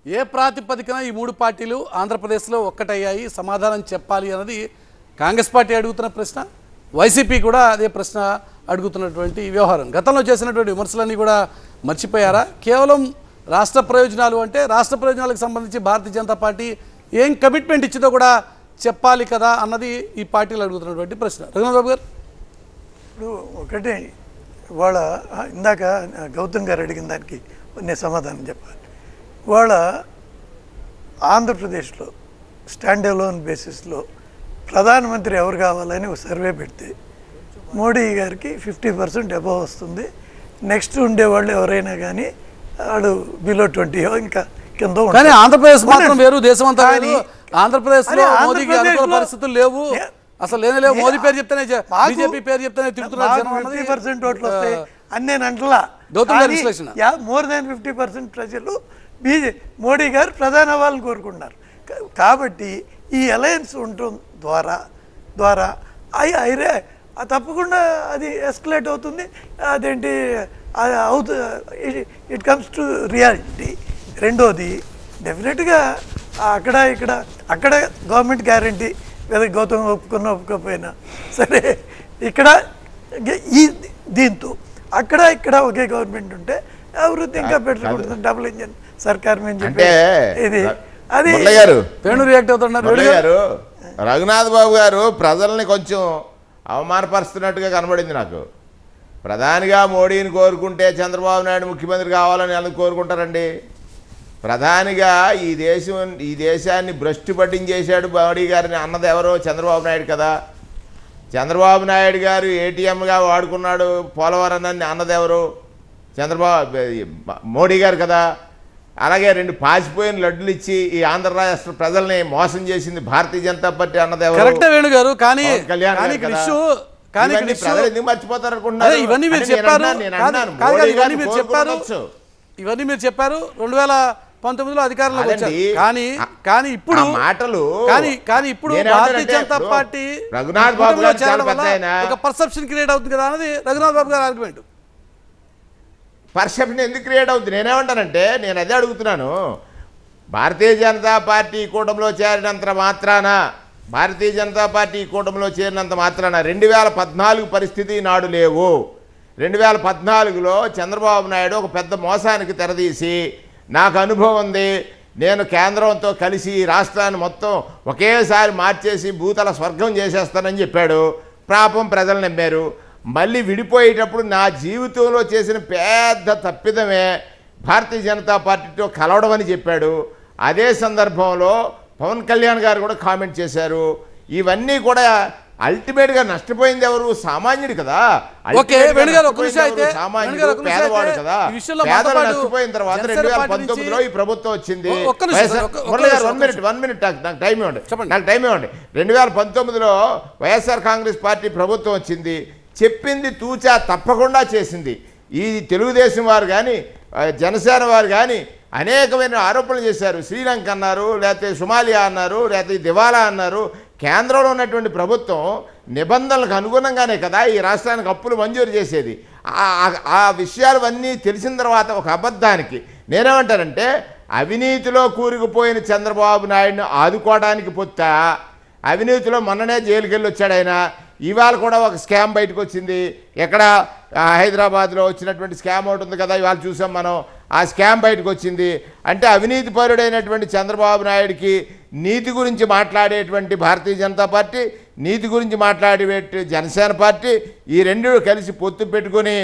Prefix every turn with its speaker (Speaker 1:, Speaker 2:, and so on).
Speaker 1: ఏ ప్రాతిపదికన ఈ మూడు పార్టీలు ఆంధ్రప్రదేశ్లో ఒక్కటయ్యాయి సమాధానం చెప్పాలి అన్నది కాంగ్రెస్ పార్టీ అడుగుతున్న ప్రశ్న. వైసీపీ కూడా అదే ప్రశ్న అడుగుతున్నటువంటి వ్యవహారం. గతంలో చేసినటువంటి విమర్శలన్నీ కూడా మర్చిపోయారా? కేవలం రాష్ట్ర ప్రయోజనాలు అంటే రాష్ట్ర ప్రయోజనాలకు సంబంధించి భారతీయ జనతా పార్టీ ఏం కమిట్మెంట్ ఇచ్చిందో కూడా చెప్పాలి కదా అన్నది ఈ పార్టీలు అడుగుతున్నటువంటి ప్రశ్న. రఘునాథ్ బాబు గారు,
Speaker 2: ఇప్పుడు ఒకటే వాళ్ళ ఇందాక గౌతమ్ గారు అడిగిన దానికి నేను సమాధానం చెప్పాలి. వాళ్ళ ఆంధ్రప్రదేశ్లో స్టాండ్ అలోన్ బేసిస్లో ప్రధానమంత్రి ఎవరు కావాలని ఒక సర్వే పెడితే మోడీ గారికి 50% అబవ్ వస్తుంది. నెక్స్ట్ ఉండేవాళ్ళు ఎవరైనా కానీ వాడు బిలో 20 ఇంకా కింద.
Speaker 1: కానీ ఆంధ్రప్రదేశ్ మాత్రం వేరు, దేశం అంతా వేరు. ఆంధ్రప్రదేశ్లో మోదీకి అనుకూల పరిస్థితులు లేవు, అసలు లేవు. మోదీ పేరు చెప్తేనే, బీజేపీ పేరు చెప్తేనే తిరుగుతున్నారు.
Speaker 2: 50% ఓట్లు వస్తాయి అని నేను అంటలా. మోర్ దాన్ 50% ప్రజలు మోడీ గారు ప్రధాని అవ్వాలని కోరుకుంటున్నారు. కాబట్టి ఈ అలయన్స్ ఉండటం ద్వారా తప్పకుండా అది ఎస్కలేట్ అవుతుంది. అదేంటి ఇట్ కమ్స్ టు రియాలిటీ. రెండోది డెఫినెట్గా అక్కడ గవర్నమెంట్ గ్యారంటీ లేదా గౌతమ్ ఒప్పుకోకపోయినా సరే, ఇక్కడ దీంతో ఇక్కడ ఒకే గవర్నమెంట్ ఉంటే అభివృద్ధి ఇంకా పెట్టుకుంటుంది. డబుల్ ఇంజన్ సర్కార్ మేము చెప్పే ఇది అది
Speaker 1: రియాక్ట్ అవుతున్నారు.
Speaker 3: రఘునాథ్ బాబు గారు ప్రజల్ని కొంచెం అవమానపరుస్తున్నట్టుగా కనబడింది నాకు. ప్రధానిగా మోడీని కోరుకుంటే చంద్రబాబు నాయుడు ముఖ్యమంత్రి కావాలని ఎందుకు కోరుకుంటారండి? ప్రధానిగా ఈ దేశాన్ని భ్రష్టు పట్టించేశాడు మోడీ గారిని అన్నది ఎవరో? చంద్రబాబు నాయుడు కదా. చంద్రబాబు నాయుడు గారు ఏటీఎంగా వాడుకున్నాడు పోలవరాన్ని అన్నది ఎవరు? మోడీ గారు కదా. అలాగే 2 పాసిపోయిన లడ్డులు ఇచ్చి ఈ ఆంధ్ర రాష్ట్ర ప్రజల్ని మోసం చేసింది భారతీయ జనతా పార్టీ అన్నది ఎవరు?
Speaker 1: కరెక్టే వేణు గారు. కానీ
Speaker 3: ప్రజలు ఎందుకు మర్చిపోతారు అనుకుంటున్నారు?
Speaker 1: ఇవన్నీ మీరు చెప్పారు 2019లో అధికారంలోకి వచ్చారు. కానీ ఇప్పుడు మాటలు కానీ ఇప్పుడు భారతీయ జనతా పార్టీ
Speaker 3: రఘునాథ్ బాబు గారు
Speaker 1: ఒక పర్సెప్షన్ క్రియేట్ అవుతుంది కదా అన్నది రఘునాథ్ బాబు గారు ఆర్గ్యుమెంట్.
Speaker 3: పర్సెప్షన్ ఎందుకు క్రియేట్ అవుతుంది? నేనేమంటానంటే, నేను అదే అడుగుతున్నాను. భారతీయ జనతా పార్టీ కూటమిలో చేరినంత మాత్రాన 2014 పరిస్థితి నాడు లేవు. 2014లో చంద్రబాబు నాయుడు ఒక పెద్ద మోసానికి తెరదీసి, నాకు అనుభవం ఉంది, నేను కేంద్రంతో కలిసి రాష్ట్రాన్ని మొత్తం ఒకేసారి మార్చేసి భూతల స్వర్గం చేసేస్తానని చెప్పాడు. పాపం ప్రజలు నమ్మారు. మళ్ళీ విడిపోయేటప్పుడు నా జీవితంలో చేసిన పెద్ద తప్పిదమే భారతీయ జనతా పార్టీతో కలవడం అని చెప్పాడు. అదే సందర్భంలో పవన్ కళ్యాణ్ గారు కూడా కామెంట్ చేశారు. ఇవన్నీ కూడా అల్టిమేట్గా నష్టపోయింది ఎవరు? సామాన్యుడు కదా. సామాన్యుడు పేదవాడు కదా. పేదలు నష్టపోయిన తర్వాత 2019లో ఈ ప్రభుత్వం వచ్చింది. 1 మినిట్ నాకు టైం ఇవ్వండి. 2019లో వైఎస్ఆర్ కాంగ్రెస్ పార్టీ ప్రభుత్వం వచ్చింది. చెప్పింది తూచా తప్పకుండా చేసింది. ఈ తెలుగుదేశం వారు కానీ జనసేన వారు కానీ అనేకమైన ఆరోపణలు చేశారు. శ్రీలంక అన్నారు, లేకపోతే సోమాలియా అన్నారు, లేకపోతే దివాలా అన్నారు. కేంద్రంలో ఉన్నటువంటి ప్రభుత్వం నిబంధనలకు అనుగుణంగానే కదా ఈ రాష్ట్రానికి అప్పులు మంజూరు చేసేది. ఆ విషయాలన్నీ తెలిసిన తర్వాత ఒక అబద్ధానికి నేనేమంటానంటే, అవినీతిలో కూరుకుపోయిన చంద్రబాబు నాయుడిని ఆదుకోవడానికి పొత్తా, అవినీతిలో మొన్ననే జైలుకి వెళ్ళి వచ్చాడు ఆయన. ఇవాళ కూడా ఒక స్కామ్ బయటకు వచ్చింది. ఎక్కడ హైదరాబాద్లో వచ్చినటువంటి స్కామ్ ఒకటి ఉంది కదా, ఇవాళ చూసాం మనం. ఆ స్కామ్ బయటకు వచ్చింది. అంటే అవినీతి పరుడైనటువంటి చంద్రబాబు నాయుడికి నీతి గురించి మాట్లాడేటువంటి భారతీయ జనతా పార్టీ, నీతి గురించి మాట్లాడే జనసేన పార్టీ, ఈ రెండు కలిసి పొత్తు పెట్టుకుని